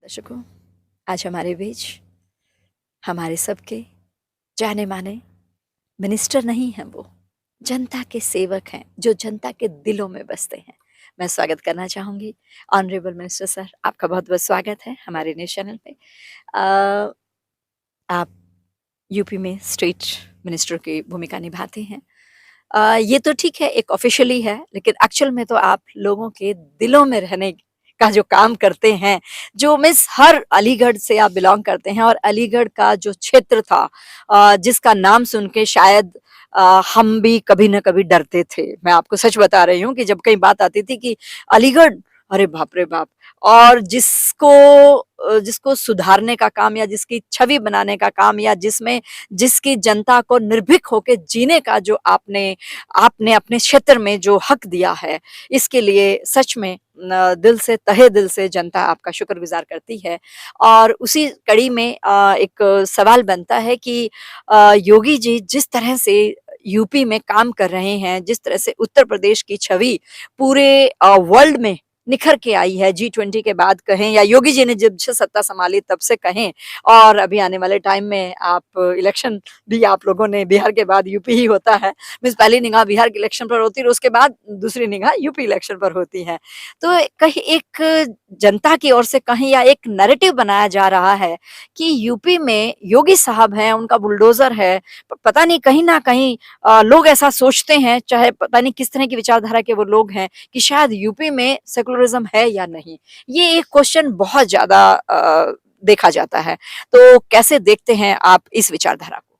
दर्शकों, आज हमारे बीच हमारे सबके जाने माने मिनिस्टर नहीं हैं वो, जनता के सेवक हैं, जो जनता के दिलों में बसते हैं। मैं स्वागत करना चाहूँगी ऑनरेबल मिनिस्टर सर, आपका बहुत-बहुत स्वागत है हमारे न्यूज़ चैनल पे। अ, आप यूपी में स्टेट मिनिस्टर की भूमिका निभाते हैं। ये तो ठीक है, एक ऑफ़िशियली है, लेकिन एक्चुअल में तो आप लोगों के दिलों में रहने का जो काम करते हैं, जो मीन्स हर अलीगढ़ से आप बिलॉन्ग करते हैं और अलीगढ़ का जो क्षेत्र था जिसका नाम सुन के शायद हम भी कभी न कभी डरते थे। मैं आपको सच बता रही हूँ कि जब कहीं बात आती थी कि अलीगढ़, अरे बाप रे बाप! और जिसको सुधारने का काम या जिसकी छवि बनाने का काम या जिसमें जिसकी जनता को निर्भीक होके जीने का जो आपने आपने अपने क्षेत्र में जो हक दिया है, इसके लिए सच में दिल से तहे दिल से जनता आपका शुक्रगुज़ार करती है। और उसी कड़ी में एक सवाल बनता है कि योगी जी जिस तरह से यूपी में काम कर रहे हैं, जिस तरह से उत्तर प्रदेश की छवि पूरे वर्ल्ड में निखर के आई है, G20 के बाद कहें या योगी जी ने जब से सत्ता सँभाली तब से कहें, और अभी आने वाले टाइम में आप इलेक्शन भी आप लोगों ने बिहार के बाद यूपी ही होता है। मीन्स पहली निगाह बिहार के इलेक्शन पर होती है और उसके बाद दूसरी निगाह यूपी इलेक्शन पर होती है। तो कहीं एक जनता की ओर से कहीं या एक नैरेटिव बनाया जा रहा है कि यूपी में योगी साहब हैं, उनका बुलडोज़र है। पता नहीं कहीं न कहीं लोग ऐसा सोचते हैं, चाहे पता नहीं किस तरह की विचारधारा के वो लोग हैं कि शायद यूपी में सेकुलरिज़्म है या नहीं? ये एक क्वेश्चन बहुत ज़्यादा देखा जाता है। तो कैसे देखते हैं आप इस विचारधारा को?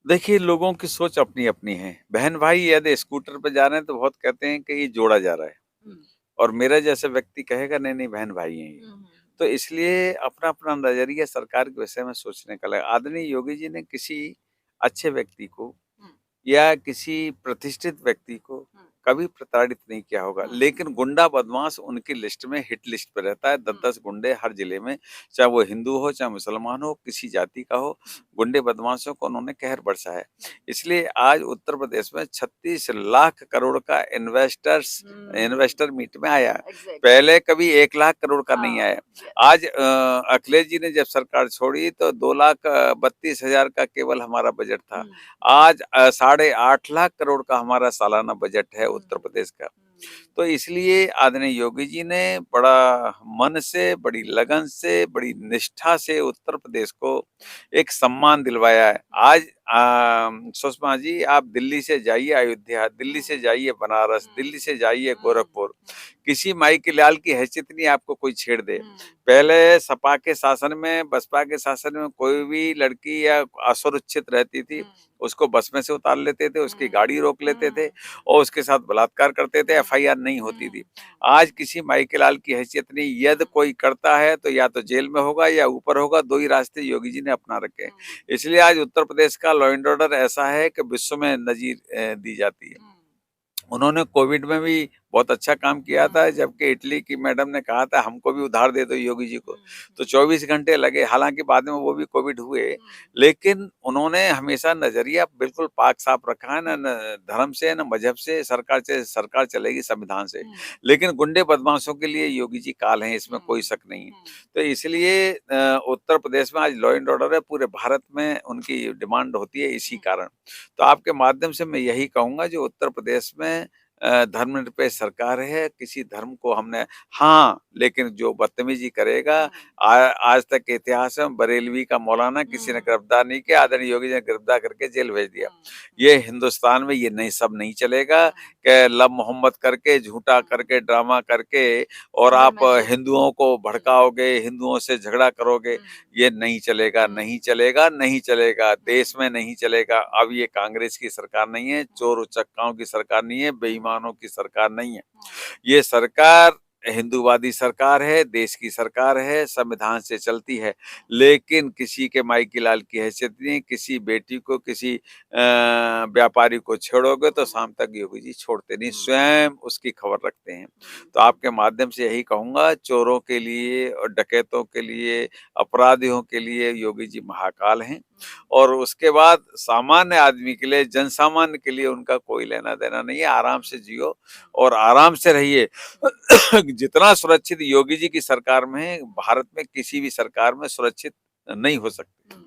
देखिए, लोगों की सोच अपनी-अपनी है। बहन-भाई यदि स्कूटर पे जा रहे हैं तो बहुत कहते हैं कि ये जोड़ा जा रहा है हुँ। और मेरा जैसा व्यक्ति कहेगा नहीं-नहीं बहन-भाई हैं ये। हुँ, हुँ। तो इसलिए अपना-अपना नज़रिया सरकार के विषय में सोचने का लगा। आदरणीय योगी जी ने किसी अच्छे व्यक्ति को हुँ, या किसी प्रतिष्ठित व्यक्ति को हुँ, कभी प्रताड़ित नहीं किया होगा। हुँ, लेकिन गुंडा बदमाश उनकी लिस्ट में हिट लिस्ट पे रहता है। हुँ, 10-10 गुंडे हर जिले में, चाहे वो हिंदू हो, चाहे मुसलमान हो, किसी जाति का हो, हुँ, गुंडे बदमाशों को उन्होंने कहर बरसा है। हुँ, इसलिए आज उत्तर प्रदेश में 36 लाख करोड़ का हुँ। इन्वेस्टर मीट में आया। एग्ज़ैक्टली। पहले कभी 1 लाख करोड़ का नहीं हाँ, आया। यस। आज अखिलेश जी ने जब सरकार छोड़ी तो 2,32,000 का केवल हमारा बजट था। हुँ, आज साढ़े 8 लाख करोड़ का हमारा सालाना बजट है हुँ, उत्तर प्रदेश का। हुँ, तो इसलिए आदरणीय योगी जी ने बड़ा मन से, बड़ी लगन से, बड़ी निष्ठा से उत्तर प्रदेश को एक सम्मान दिलवाया है। आज सुषमा जी आप दिल्ली से जाइए अयोध्या, दिल्ली से जाइए बनारस, दिल्ली से जाइए गोरखपुर, किसी माई के लाल की हैसियत नहीं आपको कोई छेड़ दे। पहले सपा के शासन में, बसपा के शासन में कोई भी लड़की या असुरक्षित रहती थी, उसको बस में से उतार लेते थे, उसकी गाड़ी रोक लेते थे और उसके साथ बलात्कार करते थे, एफआईआर नहीं होती थी। आज किसी माई के लाल की हैसियत नहीं, यदि कोई करता है तो या तो जेल में होगा या ऊपर होगा, 2 ही रास्ते योगी जी ने अपना रखे हैं। इसलिए आज उत्तर प्रदेश का लॉ एंड ऑर्डर ऐसा है कि विश्व में नज़ीर दी जाती है। उन्होंने कोविड में भी बहुत अच्छा काम किया था, जबकि इटली की मैडम ने कहा था हमको भी उधार दे दो योगी जी को। तो 24 घंटे लगे, हालाँकि बाद में वो भी कोविड हुए, लेकिन उन्होंने हमेशा नज़रिया बिल्कुल पाक-साफ रखा है, ना न धर्म से, ना मज़हब से सरकार चलेगी संविधान से। लेकिन गुंडे बदमाशों के लिए योगी जी काल हैं, इसमें कोई शक नहीं है। तो इसलिए उत्तर प्रदेश में आज लॉ एंड ऑर्डर है, पूरे भारत में उनकी डिमांड होती है इसी कारण। तो आपके माध्यम से मैं यही कहूँगा जो उत्तर प्रदेश में धर्मनिरपेक्ष सरकार है, किसी धर्म को हमने हाँ, लेकिन जो बदतमीज़ी करेगा आ आज तक के इतिहास में बरेलवी का मौलाना किसी ने गिरफ्तार नहीं किया, आदरणीय योगी जी ने गिरफ्तार करके जेल भेज दिया। ये हिंदुस्तान में ये नहीं सब नहीं चलेगा कि लब मोहम्मद करके, झूठा करके, ड्रामा करके और अंदर आप में जो हिंदुओं को भड़काओगे, हिंदुओं से झगड़ा करोगे, ये नहीं चलेगा, नहीं चलेगा, नहीं चलेगा, देश में नहीं चलेगा। अब ये कांग्रेस की सरकार नहीं है, चोर-उचक्काओं की सरकार नहीं है, बेईमानों की सरकार नहीं है। ये सरकार हिंदूवादी सरकार है, देश की सरकार है, संविधान से चलती है। लेकिन किसी के माई की लाल की हैसियत नहीं, किसी बेटी को, किसी व्यापारी को छेड़ोगे तो शाम तक योगी जी छोड़ते नहीं, स्वयं उसकी खबर रखते हैं। तो आपके माध्यम से यही कहूँगा चोरों के लिए और डकैतों के लिए, अपराधियों के लिए योगी जी महाकाल हैं। और उसके बाद सामान्य आदमी के लिए, जनसामान्य के लिए उनका कोई लेना-देना नहीं है। आराम से जियो और आराम से रहिए। जितना सुरक्षित योगी जी की सरकार में है, भारत में किसी भी सरकार में सुरक्षित नहीं हो सकती।